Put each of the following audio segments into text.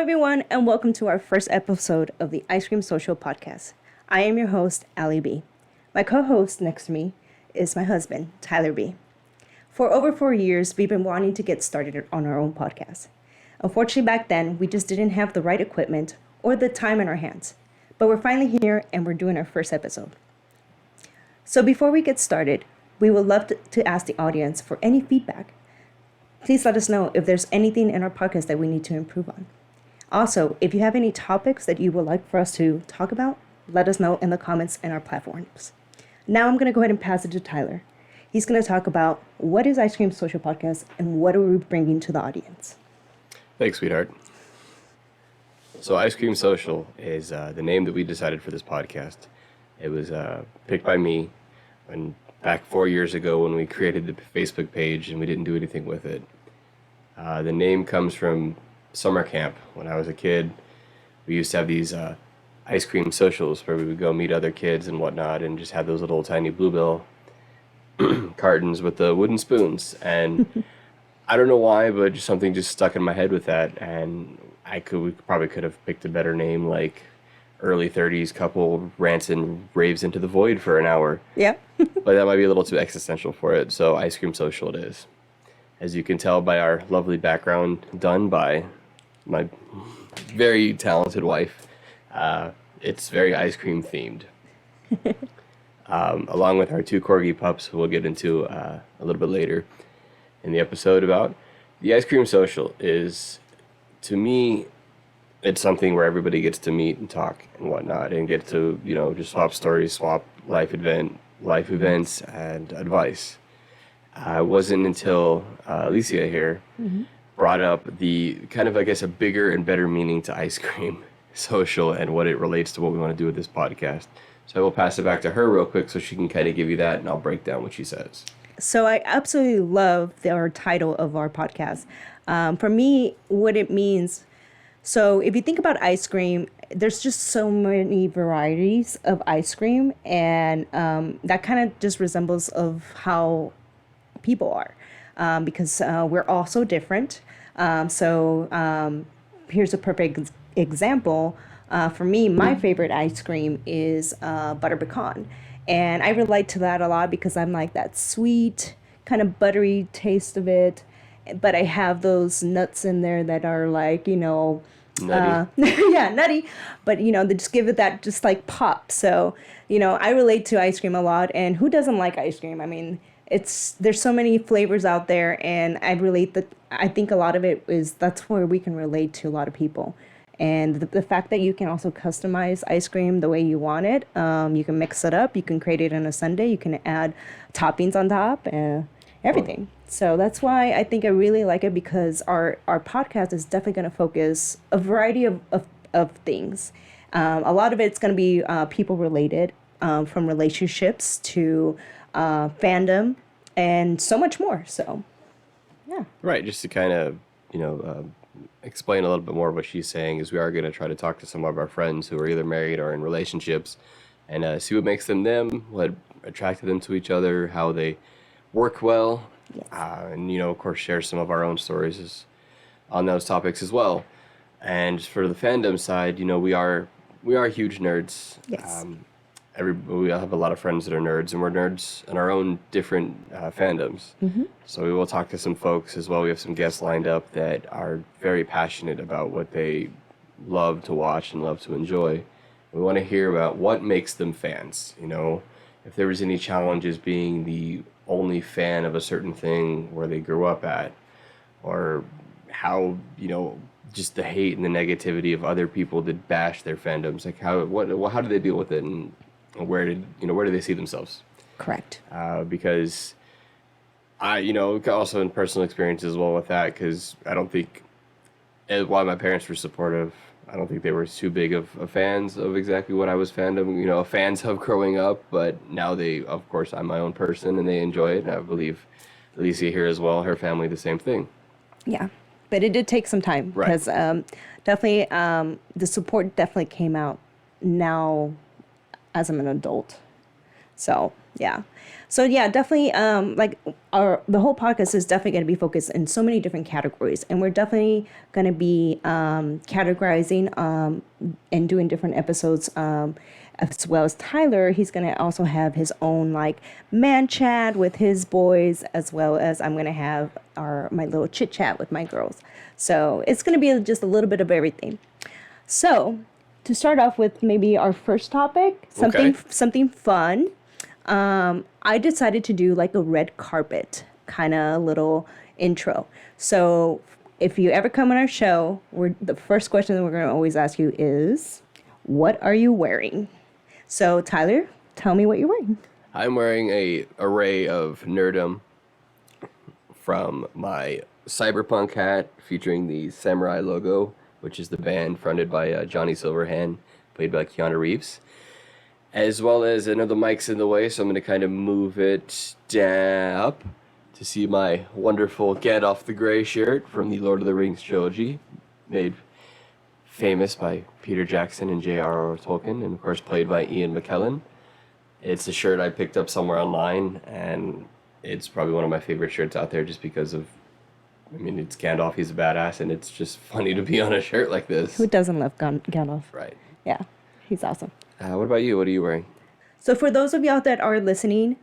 everyone, and welcome to our first episode of the Ice Cream Social Podcast. I am your host, Allie B. My co-host next to me is my husband, Tyler B. For over 4 years, we've been wanting to get started on our own podcast. Unfortunately, back then, we just didn't have the right equipment or the time in our hands. But we're finally here, and we're doing our first episode. So before we get started, we would love to ask the audience for any feedback. Please let us know if there's anything in our podcast that we need to improve on. Also, if you have any topics that you would like for us to talk about, let us know in the comments in our platforms. Now I'm going to go ahead and pass it to Tyler. He's going to talk about what is Ice Cream Social Podcast and what are we bringing to the audience. Thanks, sweetheart. So Ice Cream Social is the name that we decided for this podcast. It was picked by me back 4 years ago when we created the Facebook page and we didn't do anything with it. The name comes from summer camp. When I was a kid, we used to have these ice cream socials where we would go meet other kids and whatnot and just have those little tiny Bluebell cartons with the wooden spoons. And I don't know why, but something just stuck in my head with that. And we probably could have picked a better name, like early 30s couple rants and raves into the void for an hour. Yeah. But that might be a little too existential for it. So Ice Cream Social it is. As you can tell by our lovely background done by my very talented wife, it's very ice cream themed. Along with our two corgi pups, who we'll get into a little bit later in the episode about. The Ice Cream Social is, to me, it's something where everybody gets to meet and talk and whatnot and get to, just swap stories, swap life events and advice. It wasn't until Alicia here brought up the kind of, I guess, a bigger and better meaning to Ice Cream Social and what it relates to what we want to do with this podcast. So I will pass it back to her real quick so she can kind of give you that, and I'll break down what she says. So I absolutely love our title of our podcast. For me, what it means, so if you think about ice cream, there's just so many varieties of ice cream, and that kind of just resembles of how people are, because we're all so different. So here's a perfect example. For me, my favorite ice cream is butter pecan. And I relate to that a lot because I'm like that sweet, kind of buttery taste of it. But I have those nuts in there that are like, Nutty. Yeah, nutty. But, they just give it that just like pop. So, I relate to ice cream a lot. And who doesn't like ice cream? I mean, there's so many flavors out there. And I think a lot of it that's where we can relate to a lot of people. And the fact that you can also customize ice cream the way you want it, you can mix it up, you can create it in a sundae, you can add toppings on top, and everything. So that's why I think I really like it, because our podcast is definitely going to focus a variety of things. A lot of it's going to be people related, from relationships to fandom and so much more. So, yeah. Right, just to kind of, explain a little bit more what she's saying is we are going to try to talk to some of our friends who are either married or in relationships and see what makes them, what attracted them to each other, how they work well, Yes. and, of course, share some of our own stories on those topics as well. And for the fandom side, we are huge nerds. Yes. We have a lot of friends that are nerds, and we're nerds in our own different fandoms. Mm-hmm. So we will talk to some folks as well. We have some guests lined up that are very passionate about what they love to watch and love to enjoy. We want to hear about what makes them fans. If there was any challenges being the only fan of a certain thing where they grew up at, or how, just the hate and the negativity of other people that bash their fandoms. Like how do they deal with it, and where do they see themselves? Correct. Because I, also in personal experience as well with that, because I don't think, while my parents were supportive, I don't think they were too big of fans of exactly what I was fans of growing up. But now of course, I'm my own person and they enjoy it. And I believe Alicia here as well, her family, the same thing. Yeah. But it did take some time, Right. because definitely the support definitely came out now as I'm an adult. So yeah. So yeah, definitely like the whole podcast is definitely going to be focused in so many different categories, and we're definitely going to be categorizing and doing different episodes as well as Tyler. He's going to also have his own like man chat with his boys, as well as I'm going to have my little chit chat with my girls. So it's going to be just a little bit of everything. So to start off with, maybe our first topic, something fun. I decided to do like a red carpet kind of little intro. So if you ever come on our show, the first question that we're going to always ask you is, what are you wearing? So Tyler, tell me what you're wearing. I'm wearing a array of nerdum from my cyberpunk hat featuring the Samurai logo, which is the band fronted by Johnny Silverhand, played by Keanu Reeves. As well as, I know the mic's in the way, so I'm going to kind of move it up to see my wonderful Gandalf the Grey shirt from the Lord of the Rings trilogy, made famous by Peter Jackson and J.R.R. Tolkien, and of course played by Ian McKellen. It's a shirt I picked up somewhere online, and it's probably one of my favorite shirts out there just because of, I mean, it's Gandalf, he's a badass, and it's just funny to be on a shirt like this. Who doesn't love Gandalf? Right. Yeah, he's awesome. What about you? What are you wearing? So for those of y'all that are listening,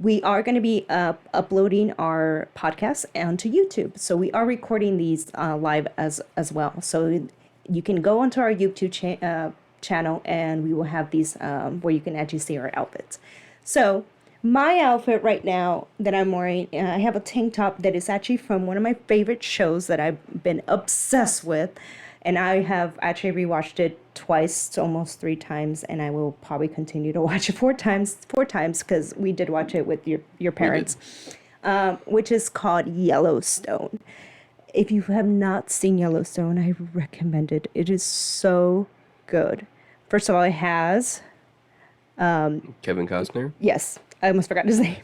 we are going to be uploading our podcast onto YouTube. So we are recording these live as well. So you can go onto our YouTube channel, and we will have these where you can actually see our outfits. So my outfit right now that I'm wearing, I have a tank top that is actually from one of my favorite shows that I've been obsessed with. And I have actually rewatched it twice, almost 3 times, and I will probably continue to watch it 4 times because we did watch it with your parents, which is called Yellowstone. If you have not seen Yellowstone, I recommend it. It is so good. First of all, it has Kevin Costner? Yes, I almost forgot his name.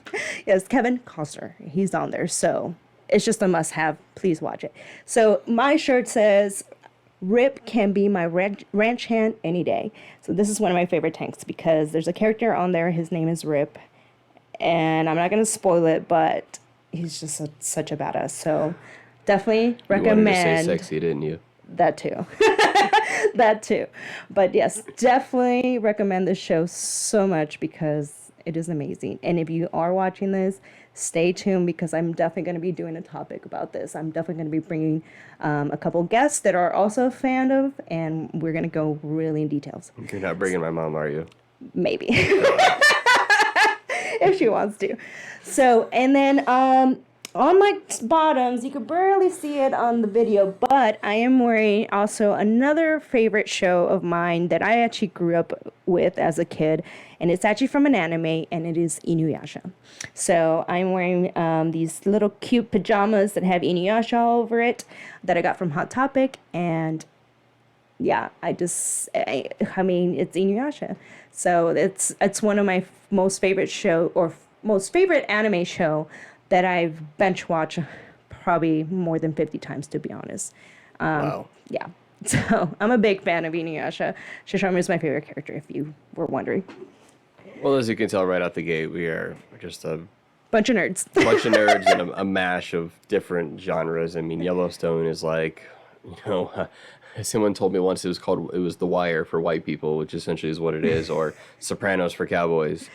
Yes, Kevin Costner. He's on there, so it's just a must-have. Please watch it. So my shirt says, Rip can be my ranch hand any day. So this is one of my favorite tanks because there's a character on there. His name is Rip. And I'm not going to spoil it, but he's just such a badass. So definitely recommend. You wanted to say sexy, didn't you? That too. That too. But yes, definitely recommend this show so much because it is amazing. And if you are watching this, stay tuned because I'm definitely going to be doing a topic about this. I'm definitely going to be bringing a couple guests that are also a fan of, and we're going to go really in details. You're not bringing my mom, are you? Maybe. If she wants to. So, and then on my bottoms, you could barely see it on the video, but I am wearing also another favorite show of mine that I actually grew up with as a kid, and it's actually from an anime, and it is Inuyasha. So I'm wearing these little cute pajamas that have Inuyasha all over it that I got from Hot Topic, and yeah, I mean, it's Inuyasha. So it's one of my most favorite most favorite anime show that I've bench watched probably more than 50 times, to be honest. Wow. Yeah. So I'm a big fan of Inuyasha. Shishomi is my favorite character, if you were wondering. Well, as you can tell right out the gate, we are just a bunch of nerds. Bunch of nerds and a mash of different genres. I mean, Yellowstone is like, someone told me once it was The Wire for white people, which essentially is what it is, or Sopranos for cowboys.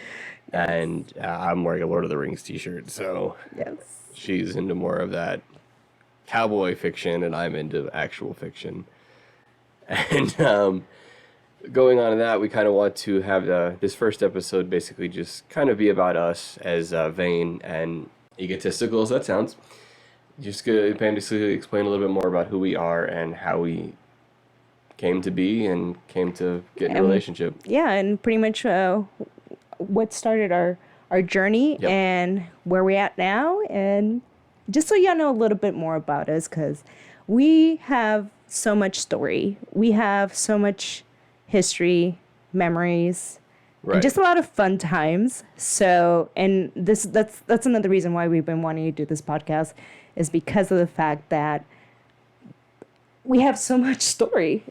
And I'm wearing a Lord of the Rings t-shirt, so yes. She's into more of that cowboy fiction, and I'm into actual fiction. And going on to that, we kind of want to have this first episode basically just kind of be about us, as vain and egotistical as that sounds. Just going to basically explain a little bit more about who we are and how we came to be and came to get in a relationship. Yeah, and pretty much what started our journey. Yep. And where we're at now, and just so y'all know a little bit more about us, because we have so much story, we have so much history, memories, right, and just a lot of fun times. So, and that's another reason why we've been wanting to do this podcast, is because of the fact that we have so much story.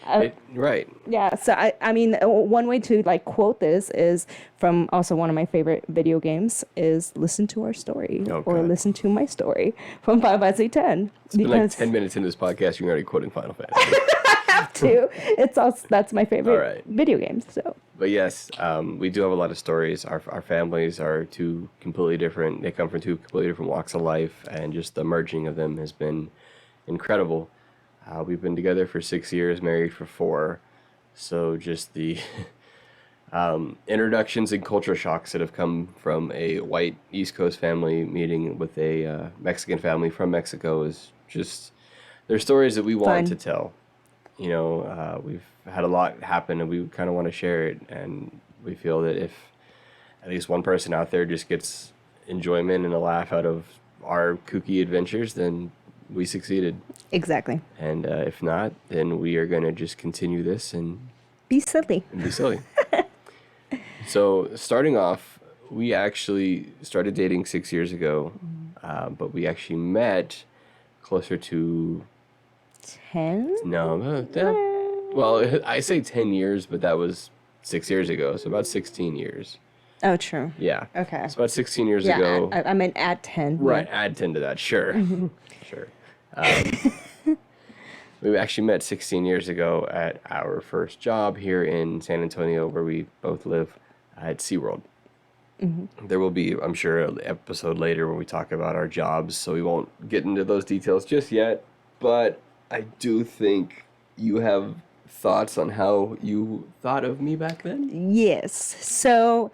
Right. Yeah, so I mean, one way to like quote this is from also one of my favorite video games is listen to our story Oh, or God. listen to my story from 5 by 10. It's been like 10 minutes into this podcast, you're already quoting Final Fantasy. too, it's also that's my favorite All right. video game. So But yes, we do have a lot of stories. Our families are two completely different. They come from two completely different walks of life, and just the merging of them has been incredible. We've been together for 6 years, married for 4. So just the introductions and culture shocks that have come from a white East Coast family meeting with a Mexican family from Mexico is just, they're stories that we want to Fun. tell. We've had a lot happen and we kind of want to share it. And we feel that if at least one person out there just gets enjoyment and a laugh out of our kooky adventures, then we succeeded. exactly, And if not, then we are going to just continue this and be silly. be silly. So, starting off, we actually started dating 6 years ago, but we actually met closer to 10. well, I say 10 years, but that was 6 years ago, so about 16 years. Oh, true. Yeah. Okay. So about 16 years Yeah, ago. I meant at 10. Right, Yeah. add 10 to that, sure. Sure. We actually met 16 years ago at our first job here in San Antonio, where we both live, at SeaWorld. There will be, I'm sure, an episode later where we talk about our jobs, so we won't get into those details just yet. But I do think you have thoughts on how you thought of me back then? Yes. So,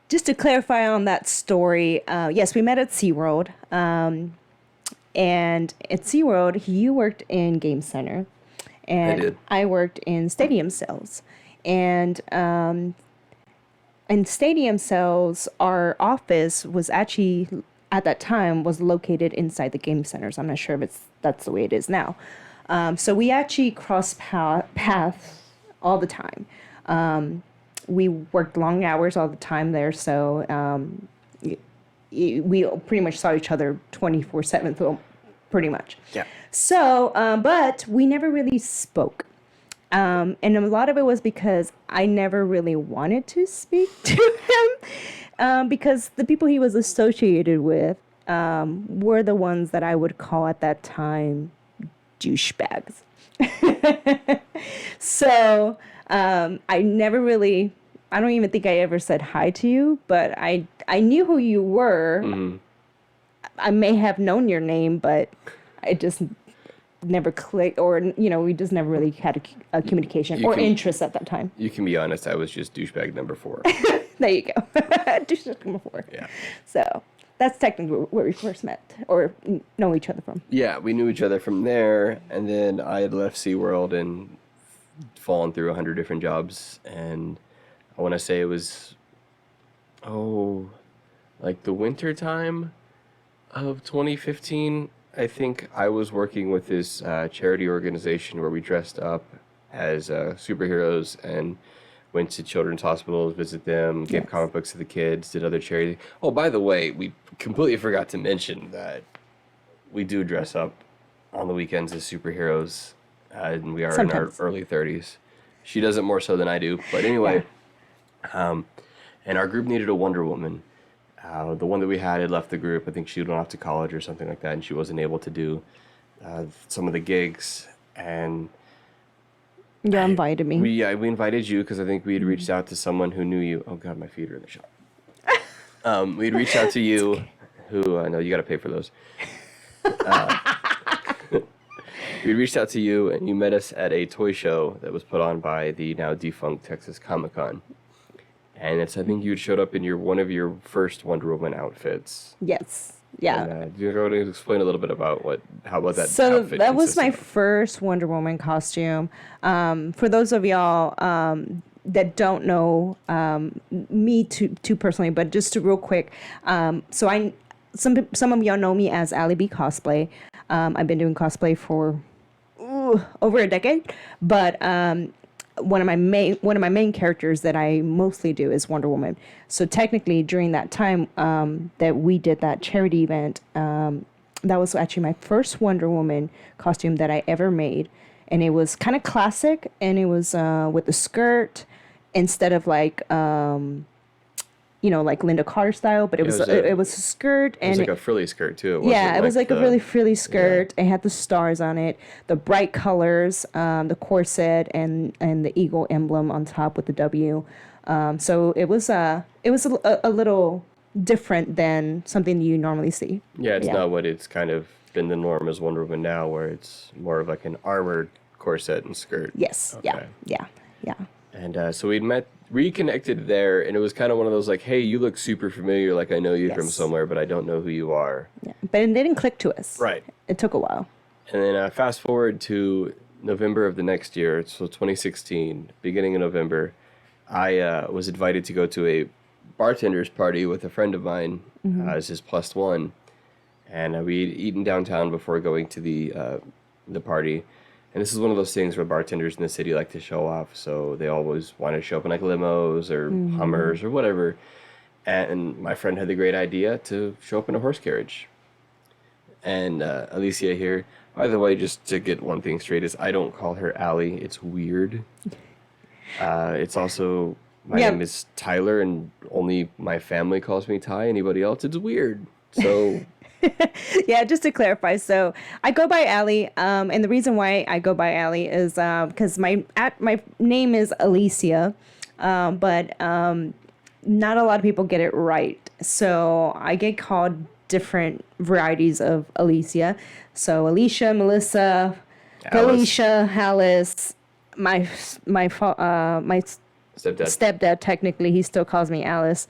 just to clarify on that story, yes, we met at SeaWorld. And at SeaWorld, you worked in Game Center. And I did. I worked in stadium sales. And in stadium sales, our office was actually, at that time, was located inside the game centers. I'm not sure if that's the way it is now. So we actually crossed paths all the time. We worked long hours all the time there, so we pretty much saw each other 24/7, so pretty much. Yeah. So, but we never really spoke. And a lot of it was because I never really wanted to speak to him because the people he was associated with were the ones that I would call at that time douchebags. So I never really, I don't even think I ever said hi to you, but I knew who you were. Mm-hmm. I may have known your name, but I just never clicked, or we just never really had a communication or interest at that time. You can be honest, I was just douchebag number 4. There you go. Douchebag number 4. Yeah. So that's technically where we first met or know each other from. Yeah, we knew each other from there, and then I had left SeaWorld and fallen through 100 different jobs, and I want to say it was, like the winter time of 2015. I think I was working with this charity organization where we dressed up as superheroes and went to children's hospitals, visit them, gave Yes. comic books to the kids, did other charity. Oh, by the way, we completely forgot to mention that we do dress up on the weekends as superheroes, and we are Sometimes. in our early 30s. She does it more so than I do, but anyway. And our group needed a Wonder Woman. The one that we had left the group. I think she went off to college or something like that, and she wasn't able to do some of the gigs. And You invited me. we invited you because I think we had reached out to someone who knew you. Oh God, my feet are in the shop. We'd reached out to you, who I know you got to pay for those. We reached out to you, and you met us at a toy show that was put on by the now defunct Texas Comic-Con. And I think you had showed up in one of your first Wonder Woman outfits. Yes. Yeah. And, do you want to explain a little bit about how that So outfit that was my consisted of? first Wonder Woman costume. For those of y'all that don't know me too personally, but just to real quick, so some of y'all know me as B Cosplay. I've been doing cosplay for over a decade, but one of my main characters that I mostly do is Wonder Woman. So technically, during that time that we did that charity event, that was actually my first Wonder Woman costume that I ever made, and it was kind of classic, and it was with the skirt instead of like like Linda Carter style, but it was a skirt, It was and like a frilly skirt too. It yeah, it was like a really frilly yeah. skirt. It had the stars on it, the bright colors, the corset, and the eagle emblem on top with the W. So it was a little different than something you normally see. Yeah, it's Yeah. not what it's kind of been the norm as Wonder Woman now, where it's more of like an armored corset and skirt. Yes. Yeah. Okay. Yeah. And so we'd reconnected there, and it was kind of one of those like, hey, you look super familiar, like I know you from Yes. somewhere, but I don't know who you are. Yeah. But it didn't click to us. Right. It took a while. And then fast forward to November of the next year, so 2016, beginning of November, I was invited to go to a bartender's party with a friend of mine as his plus one. And we'd eaten downtown before going to the party. And this is one of those things where bartenders in the city like to show off. So they always want to show up in like limos or Hummers or whatever. And my friend had the great idea to show up in a horse carriage. And Alicia here, by the way, just to get one thing straight, is I don't call her Allie. It's weird. It's also, my Yeah. name is Tyler, and only my family calls me Ty. Anybody else, it's weird. So Yeah, just to clarify, so I go by Allie, and the reason why I go by Allie is because my name is Alicia, but not a lot of people get it right. So I get called different varieties of Alicia. So Alicia, Melissa, Felicia, Alice. My stepdad, technically, he still calls me Alice.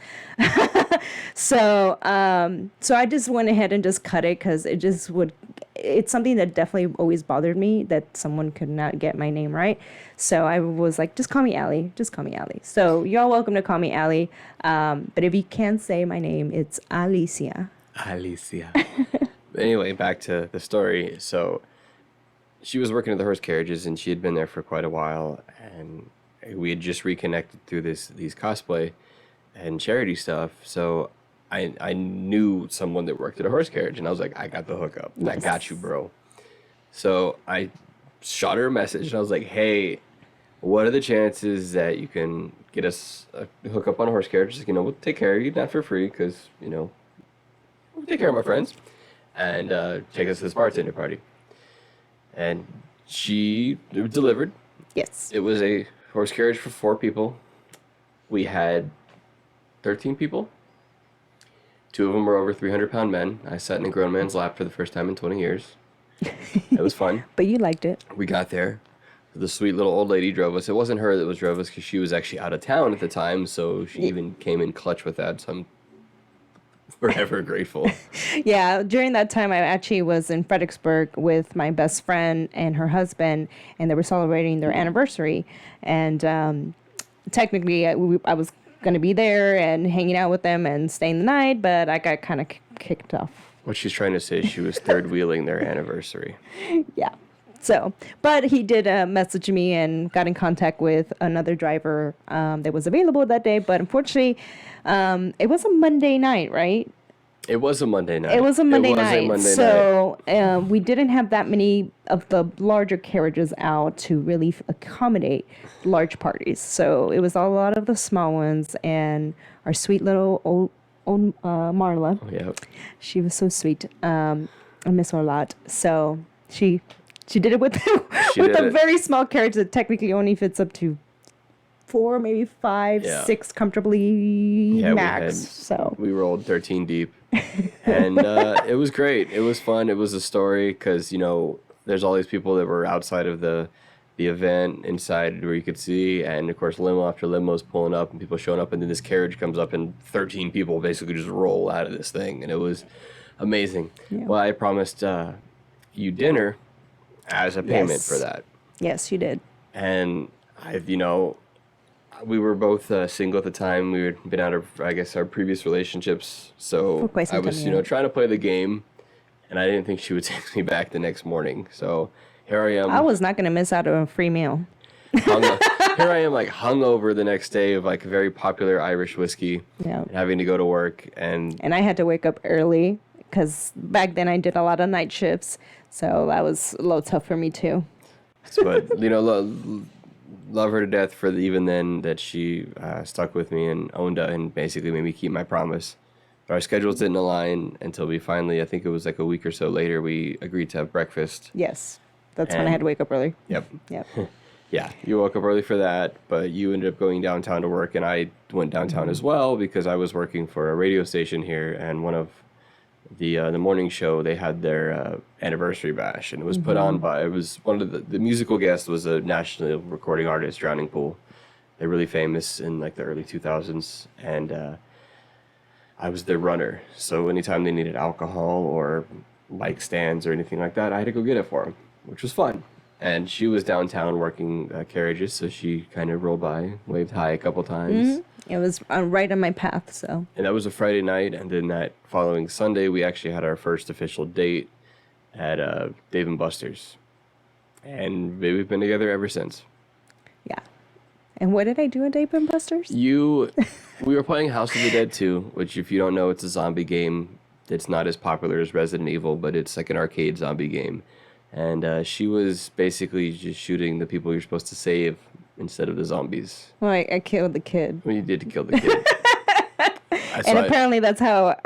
So I just went ahead and just cut it because it's something that definitely always bothered me, that someone could not get my name right. So I was like, just call me Allie. Just call me Allie. So you're welcome to call me Allie. But if you can't say my name, it's Alicia. Alicia. Anyway, back to the story. So she was working at the horse carriages, and she had been there for quite a while, and we had just reconnected through these cosplay and charity stuff. So I knew someone that worked at a horse carriage, and I was like, I got the hookup. I got you, bro. So I shot her a message, and I was like, hey, what are the chances that you can get us a hookup on a horse carriage? Just, we'll take care of you, not for free, because, we'll take care of my friends, and take us to this bartender party. And she delivered. Yes. It was a horse carriage for 4 people. We had 13 people. 2 of them were over 300-pound men. I sat in a grown man's lap for the first time in 20 years. It was fun. But you liked it. We got there. The sweet little old lady drove us. It wasn't her that drove us because she was actually out of town at the time, so she even came in clutch with that, so I'm forever grateful. Yeah, during that time, I actually was in Fredericksburg with my best friend and her husband, and they were celebrating their anniversary. And technically, I was going to be there and hanging out with them and staying the night, but I got kind of kicked off. What she's trying to say is she was third wheeling their anniversary. Yeah. So, but he did message me and got in contact with another driver that was available that day. But unfortunately, it was a Monday night, right? It was a Monday night. It was a Monday night. So we didn't have that many of the larger carriages out to really accommodate large parties. So it was a lot of the small ones, and our sweet little old Marla. Oh, yeah. She was so sweet. I miss her a lot. So she did it with a very small carriage that technically only fits up to 4, maybe 5, 6 comfortably max. We rolled 13 deep, and it was great. It was fun. It was a story because there's all these people that were outside of the event, inside where you could see, and of course limo after limo is pulling up and people showing up, and then this carriage comes up and 13 people basically just roll out of this thing, and it was amazing. Yeah. Well, I promised you dinner as a payment for that. Yes, you did. And we were both single at the time. We had been out of, I guess, our previous relationships. So I was, trying to play the game, and I didn't think she would text me back the next morning. So here I am. I was not going to miss out on a free meal. Here I am, like, hungover the next day of, like, a very popular Irish whiskey. Yeah. And having to go to work. And I had to wake up early because back then I did a lot of night shifts. So that was a little tough for me, too. But love her to death for even then that she stuck with me and owned it and basically made me keep my promise. But our schedules didn't align until we finally, I think it was like a week or so later, we agreed to have breakfast. Yes. That's when I had to wake up early. Yep. Yep. Yeah, you woke up early for that, but you ended up going downtown to work, and I went downtown as well because I was working for a radio station here, and one of the morning show, they had their anniversary bash, and it was put on by, it was one of the musical guests was a national recording artist, Drowning Pool. They're really famous in like the early 2000s, and I was their runner. So anytime they needed alcohol or bike stands or anything like that, I had to go get it for them, which was fun. And she was downtown working carriages, so she kind of rolled by, waved hi a couple times. It was right on my path, so. And that was a Friday night, and then that following Sunday, we actually had our first official date at Dave & Buster's. And we've been together ever since. Yeah. And what did I do at Dave & Buster's? We were playing House of the Dead 2, which if you don't know, it's a zombie game. It's not as popular as Resident Evil, but it's like an arcade zombie game. And she was basically just shooting the people you're supposed to save instead of the zombies. Well, I killed the kid. Well, you did kill the kid. And apparently that's how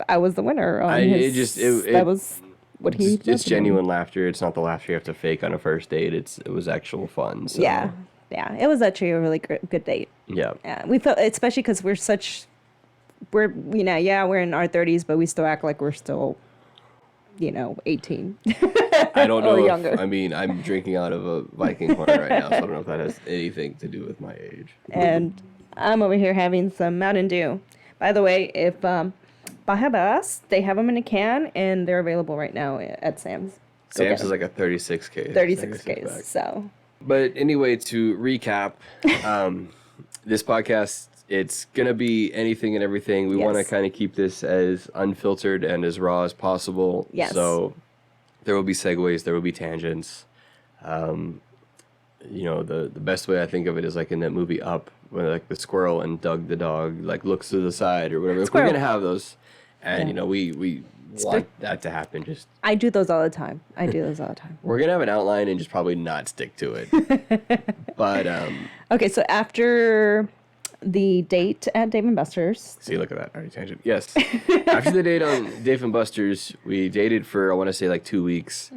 I was the winner. That was what he did. It's genuine laughter. It's not the laughter you have to fake on a first date. It was actual fun. So. Yeah. It was actually a really good date. Yeah. We felt, especially because we're in our 30s, but we still act like we're still, 18. I don't know. Or younger. I'm drinking out of a Viking horn right now, so I don't know if that has anything to do with my age. And I'm over here having some Mountain Dew. By the way, if Baja Blast, they have them in a can, and they're available right now at Sam's. Sam's is like a 36 case. 36 case, so. But anyway, to recap, this podcast, it's going to be anything and everything. We want to kind of keep this as unfiltered and as raw as possible. Yes. So there will be segues, there will be tangents. The best way I think of it is like in that movie Up, where like the squirrel and Doug the dog like looks to the side or whatever. We're going to have those. And, we want that to happen. I do those all the time. We're going to have an outline and just probably not stick to it. But okay, so after the date at Dave & Buster's. See, look at that. Already tangent. Yes. After the date on Dave & Buster's, we dated for, I want to say, like 2 weeks.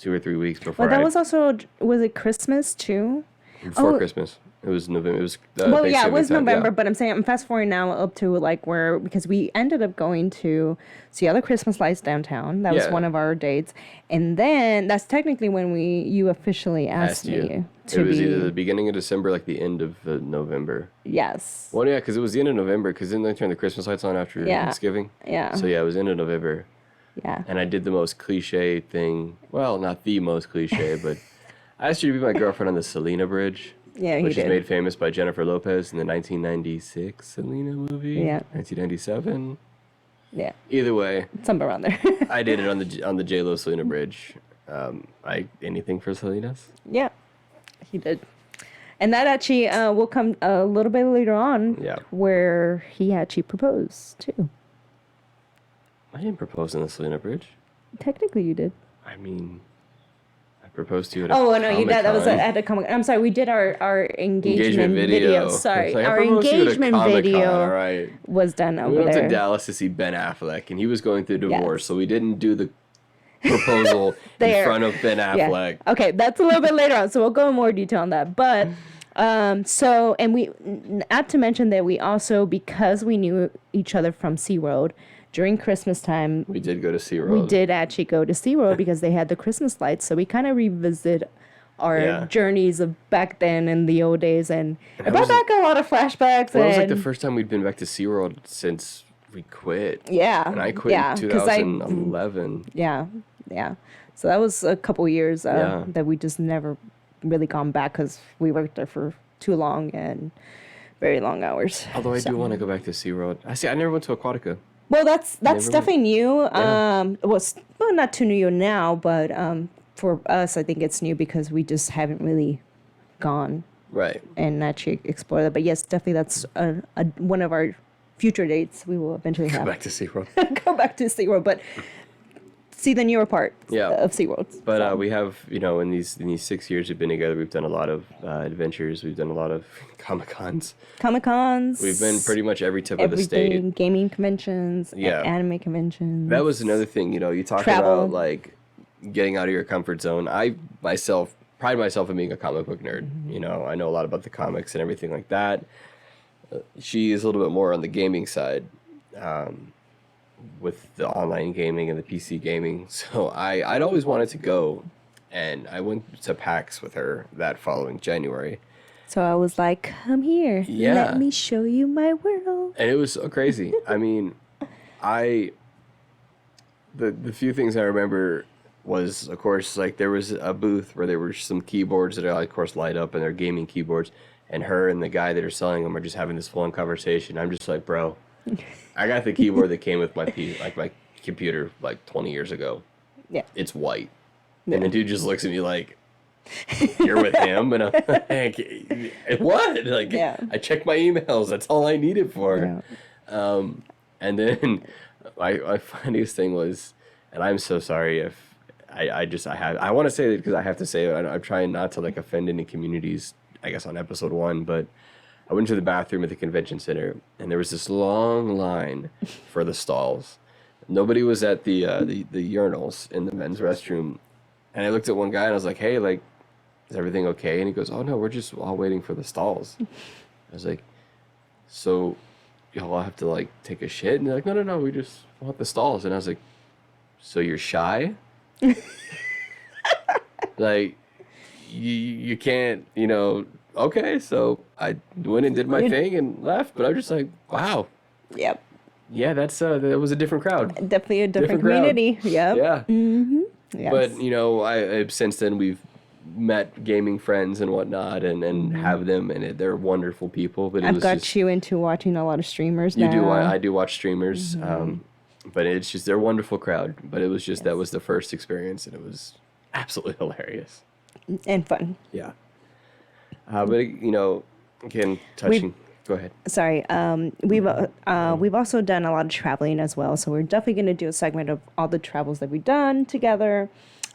2 or 3 weeks before. Well, that was also, was it Christmas too? Before Christmas. It was November. It was it was November, but I'm fast forwarding now up to because we ended up going to see other Christmas lights downtown. That was one of our dates. And then that's technically when you officially asked me to be. It was either the beginning of December, like the end of November. Yes. Well, yeah, because it was the end of November, because didn't they turn the Christmas lights on after Thanksgiving? Yeah. So yeah, it was end of November. Yeah. And I did the most cliche thing. Well, not the most cliche, but I asked you to be my girlfriend on the Selena Bridge. Yeah, which is made famous by Jennifer Lopez in the 1996 Selena movie. Yeah. 1997. Yeah. Either way, somewhere around there. I did it on the J-Lo Selena Bridge. Anything for Selena's? Yeah, he did. And that actually will come a little bit later on. Yeah. Where he actually proposed too. I didn't propose on the Selena Bridge. Technically, you did. Proposed to you at you did. That was at a Comic. I'm sorry. We did our engagement video. Sorry, our engagement video was done over there. We went to Dallas to see Ben Affleck, and he was going through divorce, so we didn't do the proposal in front of Ben Affleck. Yeah. Okay, that's a little bit later on, so we'll go in more detail on that. But and we not to mention that we also, because we knew each other from SeaWorld. During Christmas time, we did go to SeaWorld. We did actually go to SeaWorld because they had the Christmas lights. So we kind of revisit our journeys of back then in the old days. And it brought back a lot of flashbacks. Well, it was like the first time we'd been back to SeaWorld since we quit. Yeah. And I quit in 2011. Yeah. So that was a couple years that we just never really gone back because we worked there for too long and very long hours. Although I do want to go back to SeaWorld. I never went to Aquatica. Well, that's definitely new. It was not too new now, but for us, I think it's new because we just haven't really gone and actually explored that. But yes, definitely that's one of our future dates. We will eventually go back to SeaWorld. Go back to SeaWorld, but see the newer part Yeah. of SeaWorld. But we have, in these 6 years we've been together, we've done a lot of adventures. We've done a lot of Comic-Cons. Comic-Cons. We've been pretty much every tip of the everything, state. gaming conventions, Yeah. anime conventions. That was another thing, you talk Travel. about, like, getting out of your comfort zone. I, myself, pride myself in being a comic book nerd. I know a lot about the comics and everything like that. She is a little bit more on the gaming side. With the online gaming and the PC gaming. So I'd always wanted to go, and I went to PAX with her that following January. So I was like, come here. Yeah. Let me show you my world. And it was so crazy. I mean, the few things I remember was, of course, like there was a booth where there were some keyboards that are, of course, light up, and they're gaming keyboards, and her and the guy that are selling them are just having this full-on conversation. I'm just like, bro, I got the keyboard that came with my computer like 20 years ago. Yeah. It's white. Yeah. And the dude just looks at me like, you're with him? And I'm like, what? Like, Yeah. I checked my emails. That's all I need it for. Yeah. And then my funniest thing was, and I'm so sorry if I want to say it because I have to say it. I'm trying not to like offend any communities, I guess, on episode 1, but I went to the bathroom at the convention center, and there was this long line for the stalls. Nobody was at the urinals in the men's restroom, and I looked at one guy and I was like, "Hey, like, is everything okay?" And he goes, "Oh no, we're just all waiting for the stalls." I was like, "So, y'all have to like take a shit?" And they're like, "No, we just want the stalls." And I was like, "So you're shy?" Like, you can't, okay, so I went and did my thing and left, but I'm just like, wow. Yep. Yeah, that was a different crowd. Definitely a different crowd. community. Yep. Yeah. Mm-hmm. Yes. But, I since then we've met gaming friends and whatnot and have them, and they're wonderful people. But I've got you into watching a lot of streamers now. You do. I do watch streamers. But it's just, they're a wonderful crowd. But it was just, that was the first experience, and it was absolutely hilarious. And fun. Yeah. But again, touching. Go ahead. Sorry. We've also done a lot of traveling as well, so we're definitely going to do a segment of all the travels that we've done together,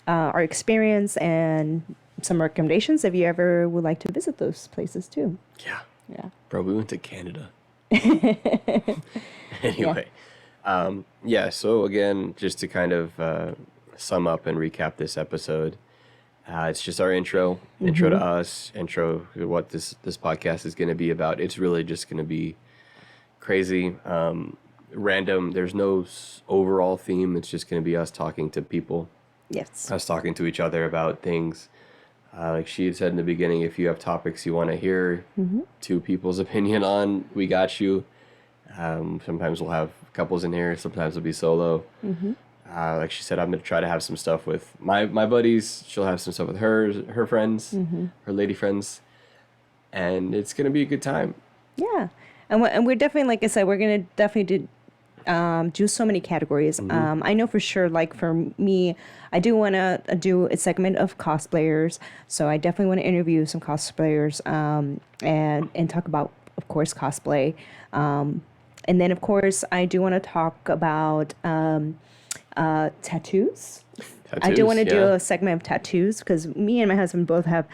our experience, and some recommendations if you ever would like to visit those places too. Yeah. Yeah. Bro, we went to Canada. Anyway. So again, just to kind of sum up and recap this episode. It's just our intro to us, intro to what this podcast is going to be about. It's really just going to be crazy, random. There's no overall theme. It's just going to be us talking to people. Yes. Us talking to each other about things. Like she had said in the beginning, if you have topics you want to hear two people's opinion on, we got you. Sometimes we'll have couples in here. Sometimes it'll be solo. Like she said, I'm going to try to have some stuff with my buddies. She'll have some stuff with her friends, her lady friends. And it's going to be a good time. Yeah. And we're definitely, like I said, we're going to definitely do so many categories. I know for sure, like for me, I do want to do a segment of cosplayers. So I definitely want to interview some cosplayers and talk about, of course, cosplay. And then, of course, I do want to talk about tattoos. I do want to do a segment of tattoos because me and my husband both have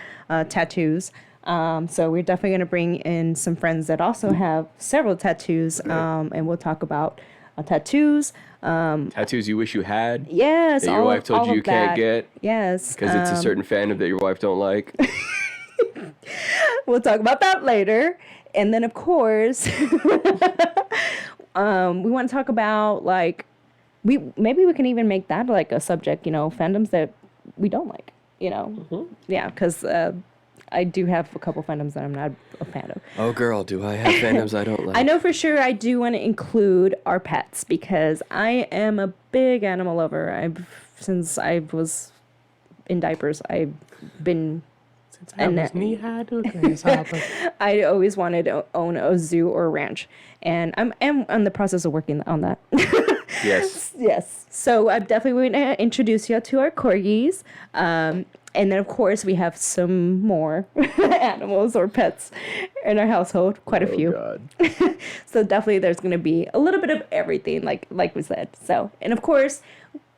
tattoos. So we're definitely going to bring in some friends that also have several tattoos, and we'll talk about tattoos. Tattoos you wish you had. Yes. That your wife told you can't get. Yes. Because it's a certain fandom that your wife don't like. We'll talk about that later. And then, of course, we want to talk about, like, maybe we can even make that like a subject, fandoms that we don't like, Yeah, because I do have a couple fandoms that I'm not a fan of. Oh, girl, do I have fandoms I don't like? I know for sure I do want to include our pets because I am a big animal lover. Since I was in diapers, I've been... I was knee-high to a grasshopper. I always wanted to own a zoo or a ranch, and I'm in the process of working on that. Yes. Yes. So I'm definitely going to introduce you to our corgis, and then of course we have some more animals or pets in our household, quite a few. God. So definitely there's going to be a little bit of everything, like we said. So, and of course,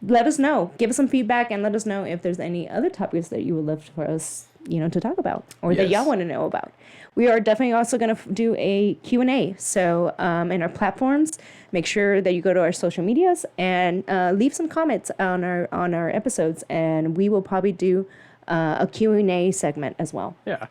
let us know. Give us some feedback and let us know if there's any other topics that you would love for us, to talk about or that y'all want to know about. We are definitely also going to do a Q&A. So in our platforms, make sure that you go to our social medias and leave some comments on our episodes, and we will probably do a Q&A segment as well. Yeah.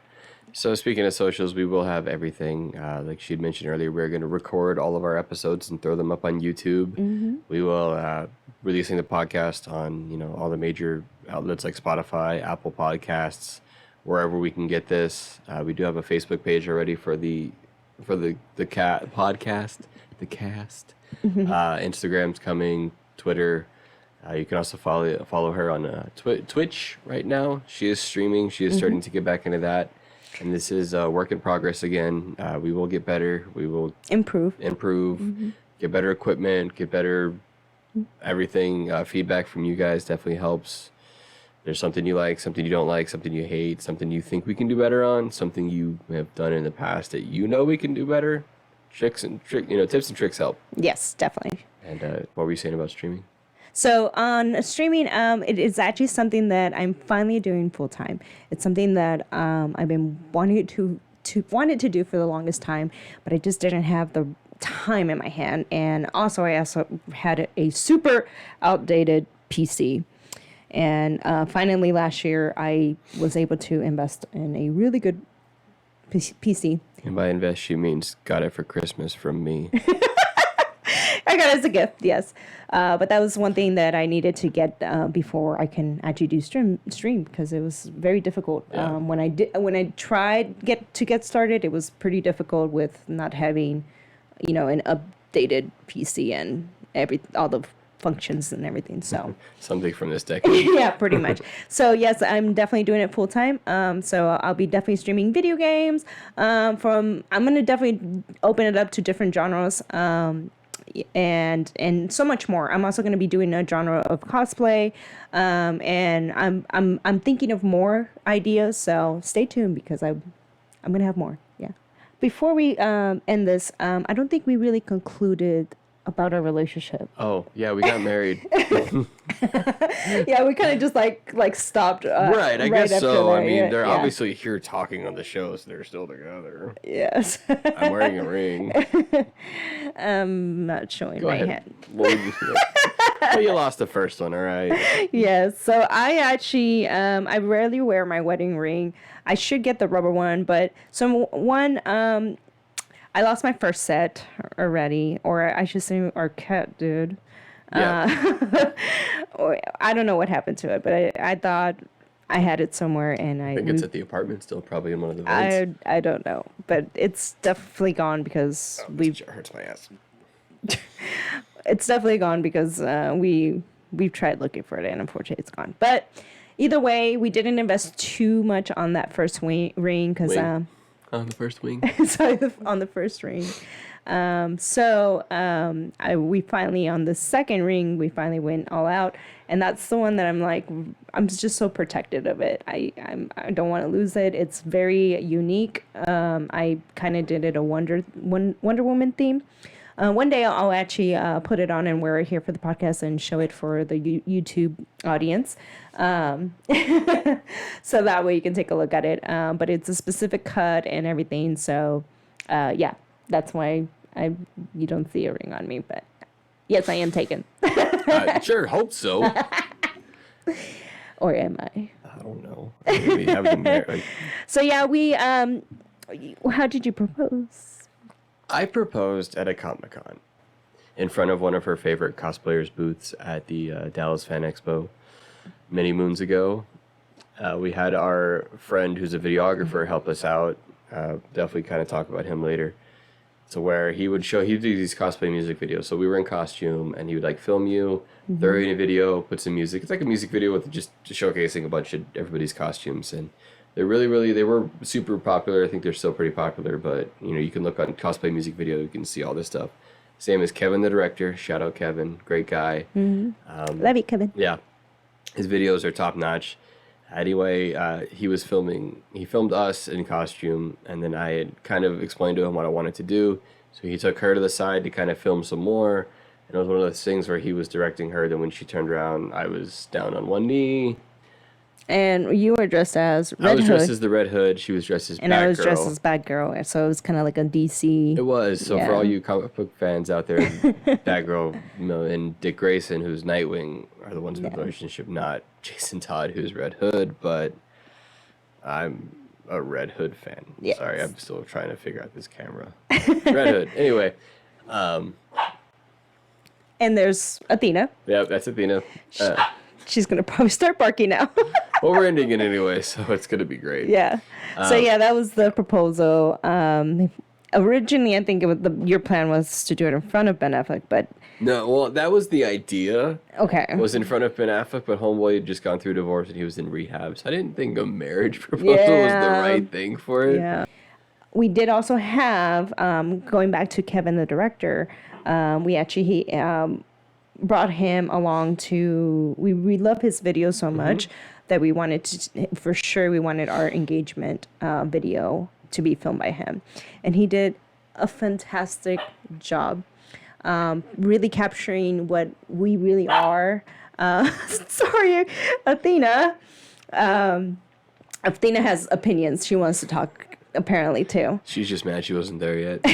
So speaking of socials, we will have everything. Like she'd mentioned earlier, we're going to record all of our episodes and throw them up on YouTube. We will releasing the podcast on all the major outlets like Spotify, Apple Podcasts, wherever we can get this. We do have a Facebook page already for the podcast, the cast. Instagram's coming, Twitter. You can also follow her on Twitch right now. She is streaming. She is starting to get back into that. And this is a work in progress again. We will get better. We will improve, get better equipment, get better everything. Feedback from you guys definitely helps. There's something you like, something you don't like, something you hate, something you think we can do better on, something you have done in the past that we can do better. Tips and tricks help. Yes, definitely. And what were you saying about streaming? So on streaming, it is actually something that I'm finally doing full time. It's something that I've been wanted to do for the longest time, but I just didn't have the time in my hand. And also, I had a super outdated PC. And finally, last year, I was able to invest in a really good PC. And by invest, she means got it for Christmas from me. I got it as a gift, yes. But that was one thing that I needed to get before I can actually do stream because it was very difficult. Yeah. When I tried to get started, it was pretty difficult with not having, an updated PC and all the functions and everything. So something from this decade. Yeah, pretty much. So yes, I'm definitely doing it full time. So I'll be definitely streaming video games. I'm gonna definitely open it up to different genres. And so much more. I'm also going to be doing a genre of cosplay, and I'm thinking of more ideas. So stay tuned because I'm going to have more. Yeah. Before we end this, I don't think we really concluded about our relationship. Oh yeah, we got married. Yeah, we kind of just like stopped. Right, I guess so. There. I mean, they're obviously here talking on the show, so they're still together. Yes. I'm wearing a ring. I'm not showing my hand. Well, you lost the first one, all right. Yes. So I actually, I rarely wear my wedding ring. I should get the rubber one, but I lost my first set already, or I should say our cat did. Yeah. I don't know what happened to it, but I thought I had it somewhere, and I think it's at the apartment still, probably in one of the vents. I don't know, but it's definitely gone because it hurts my ass. It's definitely gone because we've tried looking for it, and unfortunately it's gone. But either way, we didn't invest too much on that first ring because on the first wing. Sorry, on the first ring. We finally, on the second ring, we finally went all out, and that's the one that I'm just so protective of it. I don't want to lose it. It's very unique. I kind of did it a Wonder Woman theme. One day I'll actually put it on and wear it here for the podcast and show it for the YouTube audience. So that way you can take a look at it. But it's a specific cut and everything. So, yeah, that's why you don't see a ring on me. But yes, I am taken. Sure, hope so. Or am I? I don't know. We haven't married. So yeah, how did you propose? I proposed at a Comic-Con in front of one of her favorite cosplayers' booths at the Dallas Fan Expo many moons ago. We had our friend who's a videographer help us out. Definitely kind of talk about him later. So where he'd do these cosplay music videos. So we were in costume and he would film you, throw you in a video, put some music. It's like a music video with just showcasing a bunch of everybody's costumes. And they were super popular. I think they're still pretty popular, but you can look on cosplay music video, you can see all this stuff. Same as Kevin, the director. Shout out Kevin, great guy. Mm-hmm. Love you, Kevin. Yeah, his videos are top notch. Anyway, he filmed us in costume, and then I had kind of explained to him what I wanted to do. So he took her to the side to kind of film some more. And it was one of those things where he was directing her. Then when she turned around, I was down on one knee. And you were dressed as Red Hood. I was dressed as the Red Hood. She was dressed as Batgirl. And I was dressed as Batgirl. So it was kind of like a DC. It was. So for all you comic book fans out there, Batgirl and Dick Grayson, who's Nightwing, are the ones with the relationship, not Jason Todd, who's Red Hood. But I'm a Red Hood fan. Yes. Sorry, I'm still trying to figure out this camera. Red Hood. Anyway. And there's Athena. Yep, that's Athena. She's going to probably start barking now. Well, we're ending it anyway, so it's going to be great. Yeah. So, that was the proposal. Originally, I think your plan was to do it in front of Ben Affleck, but... No, well, that was the idea. Okay. It was in front of Ben Affleck, but Homeboy had just gone through divorce and he was in rehab, so I didn't think a marriage proposal was the right thing for it. Yeah. We did also have, going back to Kevin, the director, we actually... brought him along to we love his video so much that we wanted to for sure we wanted our engagement video to be filmed by him, and he did a fantastic job really capturing what we really are. Sorry, Athena has opinions. She wants to talk apparently too. She's just mad she wasn't there yet.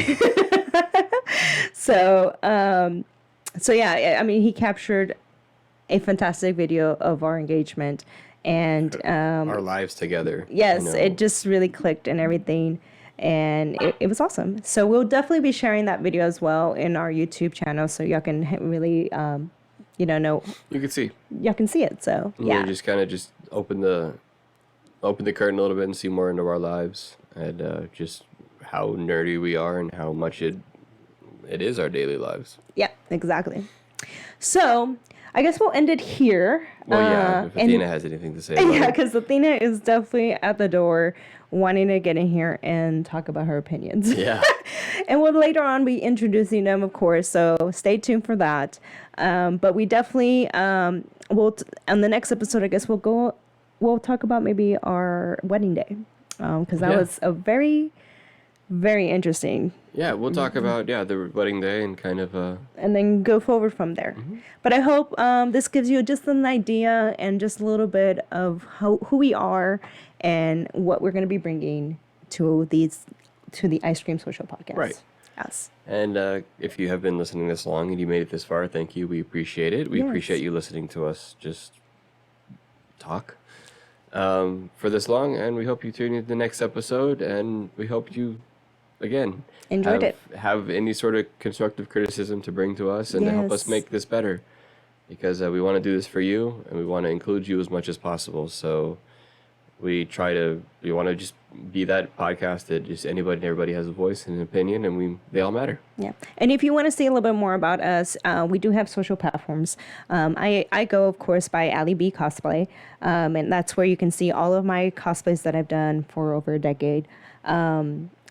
So yeah, I mean, he captured a fantastic video of our engagement and our lives together. Yes, it just really clicked and everything, and it was awesome. So we'll definitely be sharing that video as well in our YouTube channel, so y'all can really, know. You can see. Y'all can see it. So yeah, just kind of open the curtain a little bit and see more into our lives and just how nerdy we are and how much it is our daily lives. Yeah, exactly. So I guess we'll end it here. Well, yeah, if Athena has anything to say. Yeah, because Athena is definitely at the door wanting to get in here and talk about her opinions. Yeah. And we'll later on be introducing them, of course, so stay tuned for that. But we definitely, on the next episode, I guess we'll talk about maybe our wedding day. Because that was a very... very interesting. Yeah, we'll talk about the wedding day and kind of and then go forward from there. But I hope this gives you just an idea and just a little bit of who we are and what we're going to be bringing to the Ice Cream Social podcast. Right. Yes. And if you have been listening this long and you made it this far, thank you. We appreciate it. We appreciate you listening to us just talk for this long, and we hope you tune in to the next episode, and we hope you again have any sort of constructive criticism to bring to us and to help us make this better, because we want to do this for you and we want to include you as much as possible. So we want to just be that podcast that just anybody and everybody has a voice and an opinion, and they all matter. Yeah. And if you want to see a little bit more about us, we do have social platforms. I go, of course, by B Cosplay, and that's where you can see all of my cosplays that I've done for over a decade.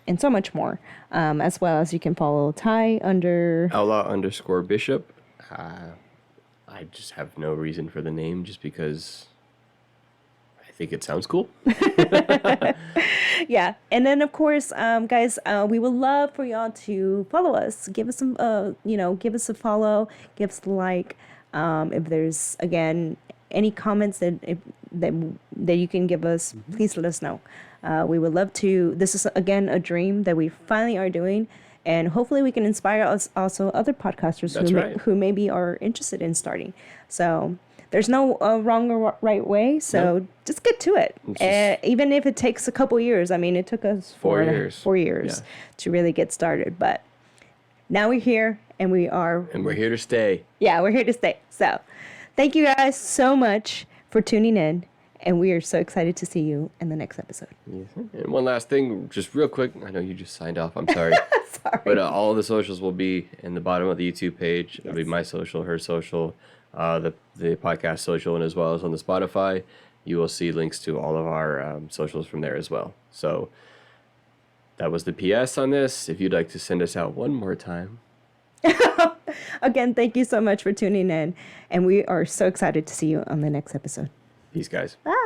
And so much more, as well as you can follow Ty under Outlaw_Bishop. I just have no reason for the name, just because I think it sounds cool. Yeah, and then of course, guys, we would love for y'all to follow us. Give us some, give us a follow, give us a like. If there's any comments that you can give us, please let us know. We would love to. This is again a dream that we finally are doing, and hopefully we can inspire us also other podcasters who maybe are interested in starting. So there's no wrong or right way. So just get to it. Even if it takes a couple years. I mean, it took us 4 years to really get started, but now we're here and we're here to stay. Yeah, we're here to stay. So thank you guys so much for tuning in. And we are so excited to see you in the next episode. Yes. And one last thing, just real quick. I know you just signed off. I'm sorry. Sorry. But all of the socials will be in the bottom of the YouTube page. It'll be my social, her social, the podcast social, and as well as on the Spotify. You will see links to all of our socials from there as well. So that was the PS on this. If you'd like to send us out one more time. Again, thank you so much for tuning in. And we are so excited to see you on the next episode. Peace, guys. Bye.